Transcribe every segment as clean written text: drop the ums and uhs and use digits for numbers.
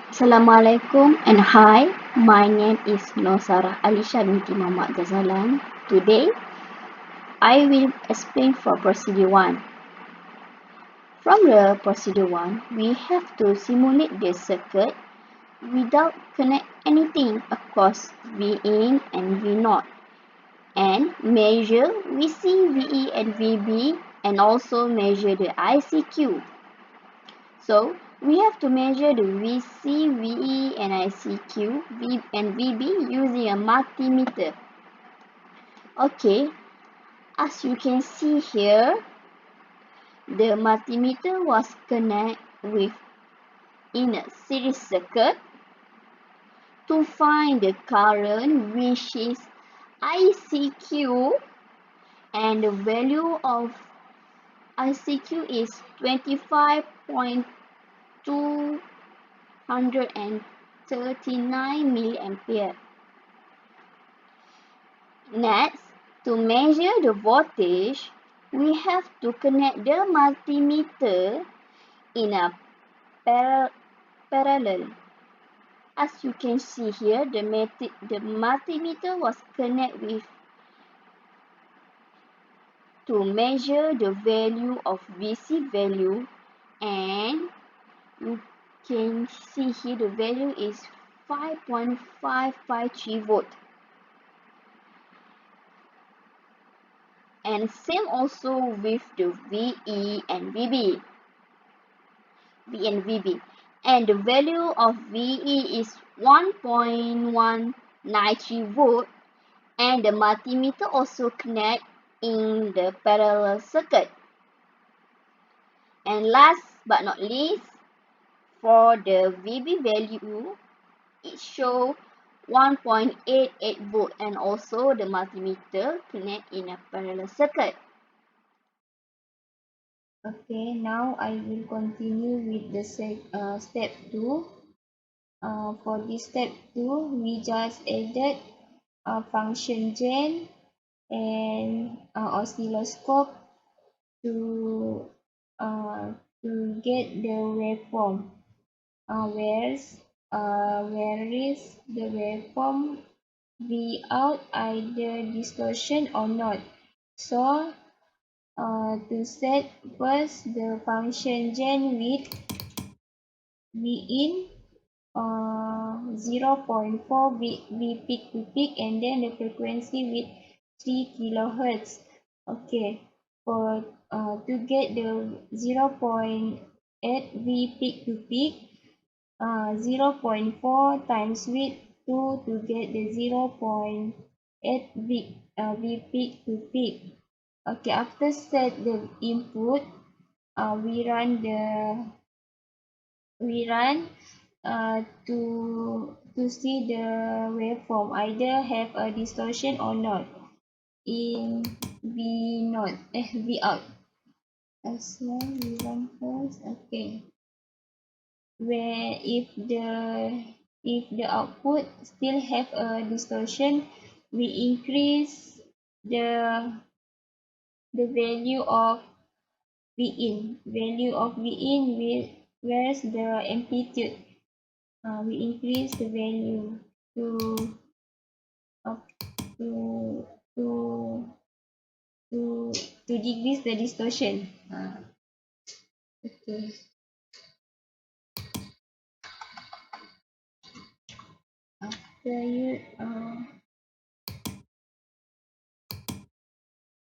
Assalamualaikum and hi, my name is Nosarah Alisha binti Muhammad Ghazalan. Today, I will explain for procedure 1. From the procedure 1, we have to simulate the circuit without connect anything across V in and V naught and measure VC, VE and VB and also measure the ICQ. So we have to measure the VC, VE and ICQ and VB using a multimeter. Okay, as you can see here, the multimeter was connected with in a series circuit to find the current, which is ICQ, and the value of ICQ is 25.239 milliampere. Next, to measure the voltage, we have to connect the multimeter in a parallel. As you can see here, the multimeter was connected with to measure the value of VC value, and you can see here the value is 5.553 volt. And same also with the VE and VB. And the value of VE is 1.193 volt, and the multimeter also connect in the parallel circuit. And last but not least, for the VB value, it shows 1.88 volt, and also the multimeter connect in a parallel circuit. Okay, now I will continue with the step 2. For this step 2, we just added a function gen and oscilloscope to get the waveform. Where is the waveform V out either distortion or not. So to set first the function gen with V in 0.4 V peak to peak, and then the frequency with 3 kilohertz. Okay, for to get the 0.8 V peak to peak, 0.4 times with 2 to get the 0.8 V peak to peak. Okay, after set the input, we run to see the waveform either have a distortion or not in V naught, V out. As well, we run first. Okay, where if the output still have a distortion, we increase the value of V in. Value of V in with where's the amplitude. We increase the value to up to to to decrease the distortion. Okay. After you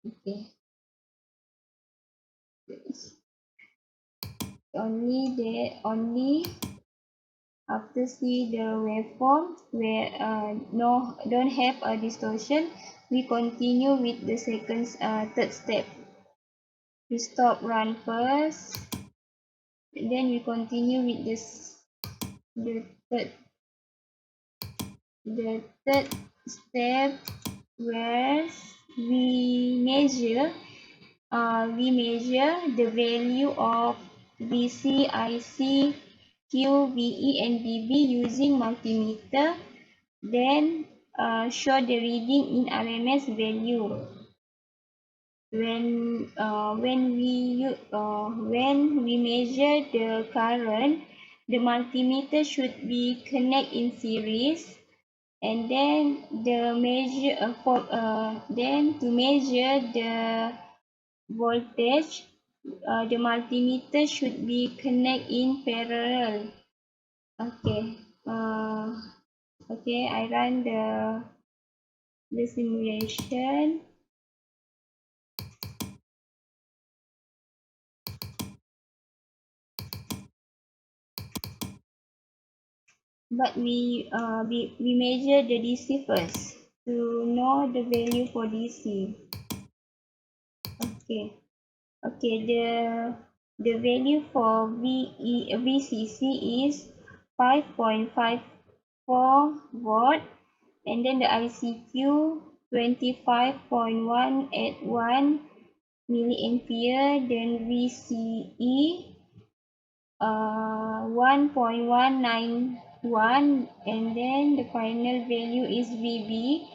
okay. Only after see the waveform where no don't have a distortion, we continue with the third step. We stop run first, and then we continue with the third step, where we measure the value of VC, IC, QVE and BB using multimeter, then show the reading in RMS value. When we measure the current, the multimeter should be connect in series, and then then to measure the voltage, the multimeter should be connect in parallel. Okay. Okay, I run the simulation. But we measure the DC first to know the value for DC. Okay. Okay, the value for VCC is 5.54 watt, and then the ICQ 25.181 milliampere, then VCE 1.191, and then the final value is VB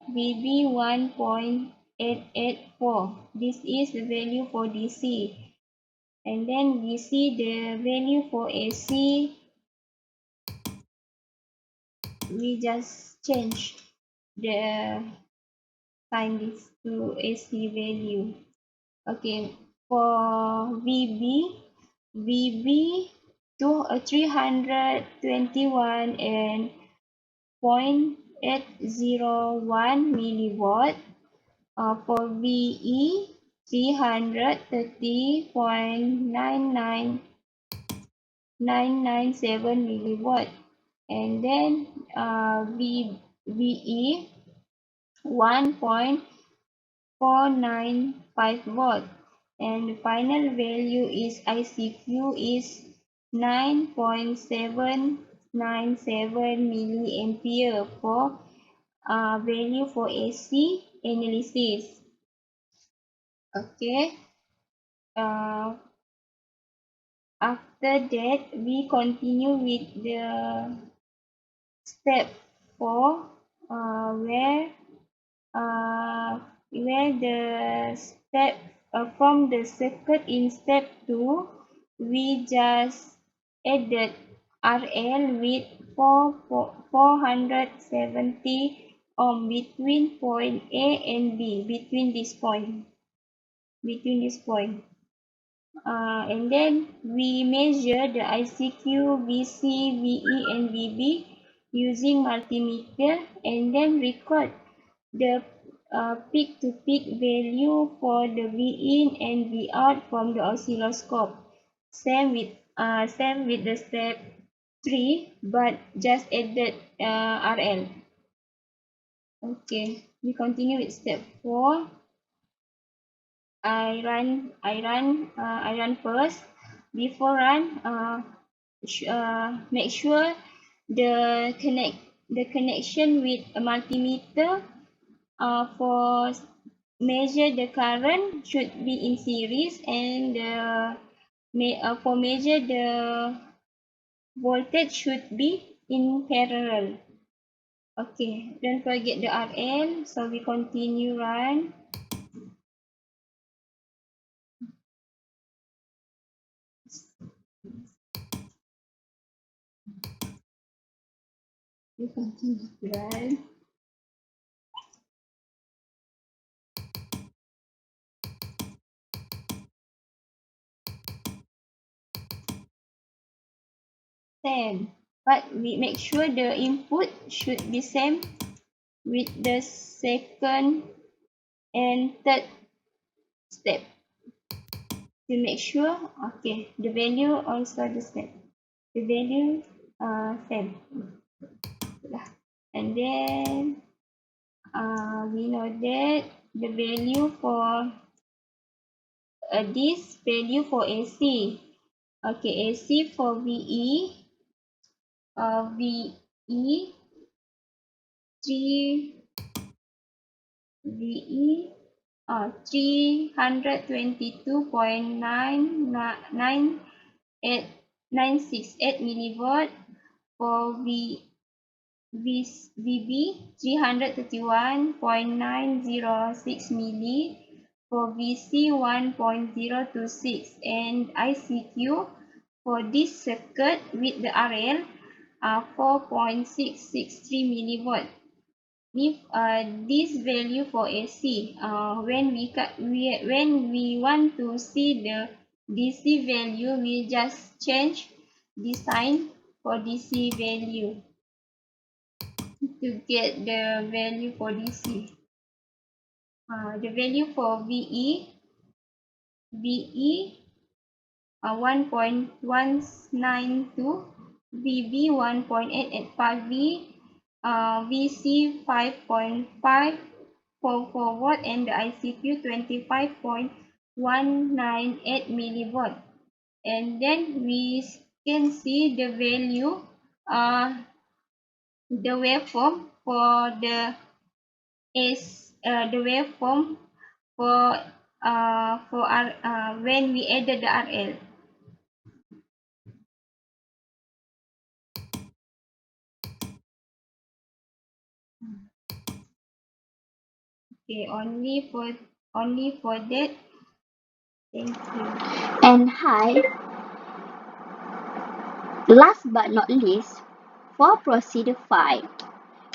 1.884. This is the value for DC. And then we see the value for AC. We just change the sign this to AC value. Okay, for VB to 321 and 0.801 milliwatt. For VE 330.99997 milliwatt, and then VE 1.495 volt, and the final value is ICQ is 9.797 milliampere for value for AC analysis. Okay. After that, we continue with the step 4, where the step from the circuit in step 2, we just added RL with 470 ohm between point A and B, between this point. And then we measure the ICQ, VC, VE, and VB using multimeter, and then record the peak-to-peak value for the V in and V out from the oscilloscope. Same with the step 3, but just added RL. Okay, we continue with step 4. I run first. Before run, make sure the connection with a multimeter for measure the current should be in series, and for measure the voltage should be in parallel. Okay, don't forget the RL. So we continue run. We continue run. Same, but we make sure the input should be same with the second and third step to make sure. Okay, the value also the same, the value same, and then we know that the value for this value for AC. Okay, AC for VE, VE 3 VE 322.968 milliwatt. For VB 331.906 milli. For VC 1.026, and ICQ for this circuit with the RL 4.663 millivolt. If this value for AC, when we want to see the DC value, we just change the sign for DC value to get the value for DC. The value for VE 1.192, VB 1.885, VC 5.544 watt, and the ICQ 25.198 millivolt. And then we can see the value, the waveform for the waveform for when we added the RL. Okay, only for that. Thank you. And hi, last but not least, for procedure 5,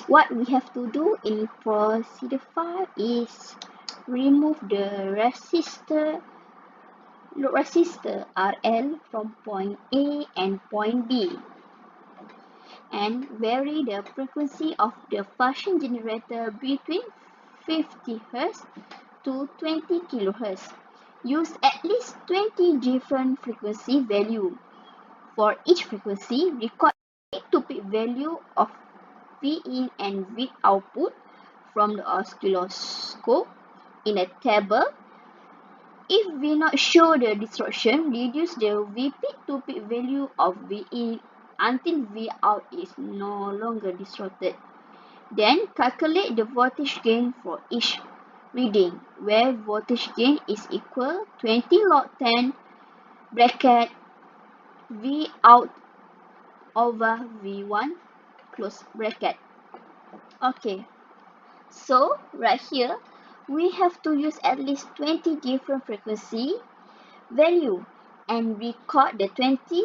what we have to do in procedure 5 is remove the load resistor RL from point A and point B, and vary the frequency of the function generator between 50 Hz to 20 kHz. Use at least 20 different frequency value. For each frequency, record peak to peak value of V in and V output from the oscilloscope in a table. If we not show the distortion, reduce the V peak to peak value of V in until V out is no longer distorted. Then calculate the voltage gain for each reading, where voltage gain is equal 20 log 10 bracket V out over V1 close bracket. Okay, so right here we have to use at least 20 different frequency value and record the 20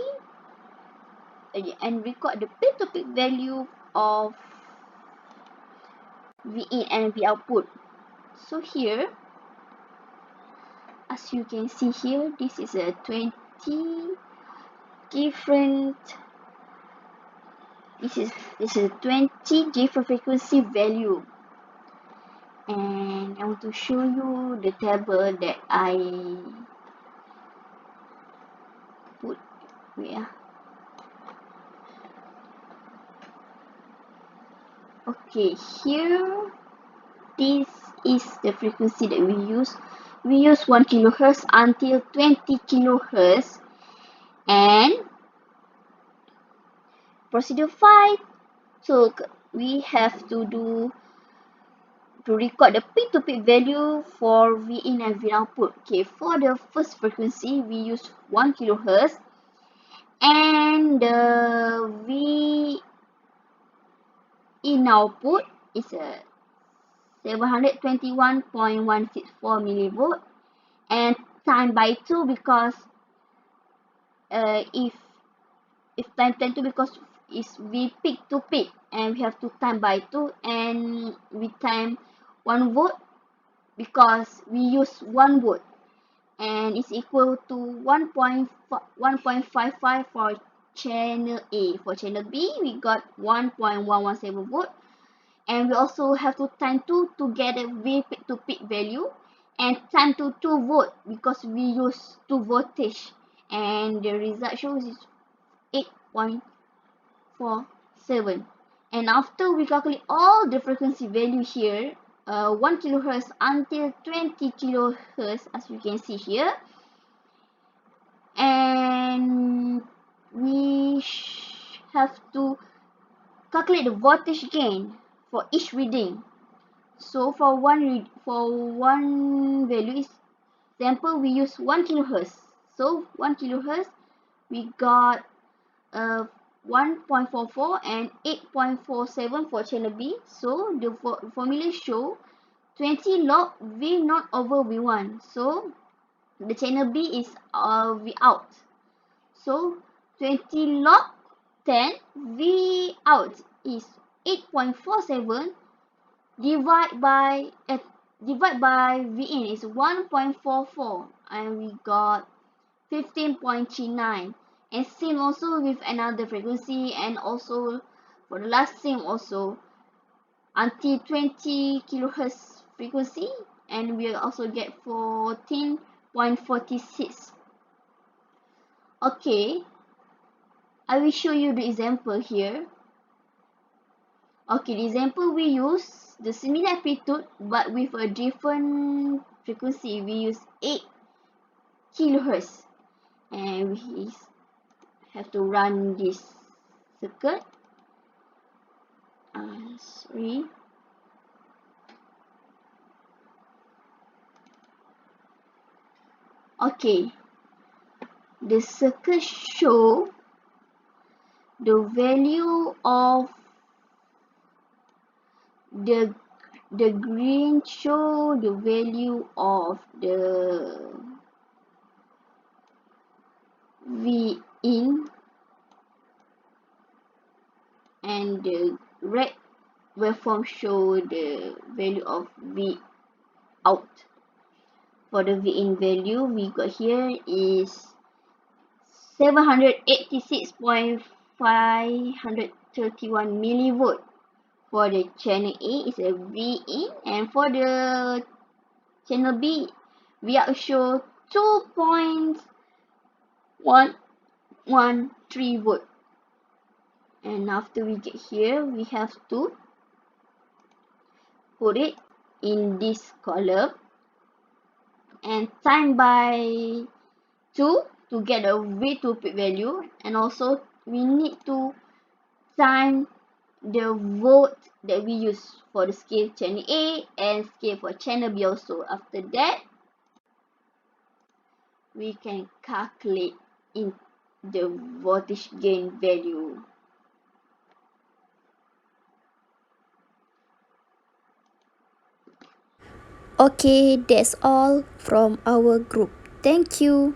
and record the peak to peak value of V in and V output. So here, as you can see here, this is a 20 different this is 20 different frequency value, and I want to show you the table that I put. Wait. Okay, here this is the frequency that we use. We use 1 kHz until 20 kHz, and procedure 5, so we have to record the peak to peak value for V in and V output. Okay, for the first frequency we use 1 kHz, and the V in output is a 721.164 millivolt, and time by 2 because if time 2 because it's V peak to peak, and we have to time by 2, and we time 1 volt because we use 1 volt, and it's equal to 1.55 for channel A. For channel B, we got 1.117 volt, and we also have to time 2 to get a V peak to peak value, and time to 2 volt because we use 2 voltage, and the result shows is 8.47. And after we calculate all the frequency value here, 1 kHz until 20 kHz, as you can see here, and we have to calculate the voltage gain for each reading. So for one value is, example, we use 1 kHz. So 1 kHz we got 1.44 and 8.47 for channel B. So the formula show 20 log V0 over V1. So the channel B is V out. So 20 log 10 V out is 8.47 divide by V in is 1.44 and we got 15.39. And same also with another frequency, and also for the last same also until 20 kilohertz frequency, and we also get 14.46. Okay, I will show you the example here. Okay, the example we use the similar amplitude but with a different frequency. We use 8 kilohertz, and we have to run this circuit. Sorry. Okay, the circuit show the value of the green show the value of the V in, and the red waveform show the value of V out. For the V in value we got here is 786.531 millivolt. For the channel A is a V in, and for the channel B we are show 2.113 volt. And after we get here, we have to put it in this column and time by 2 to get a V2 peak value, and also we need to time the volt that we use for the scale channel A and scale for channel B also. After that, we can calculate in the voltage gain value. Okay, that's all from our group. Thank you.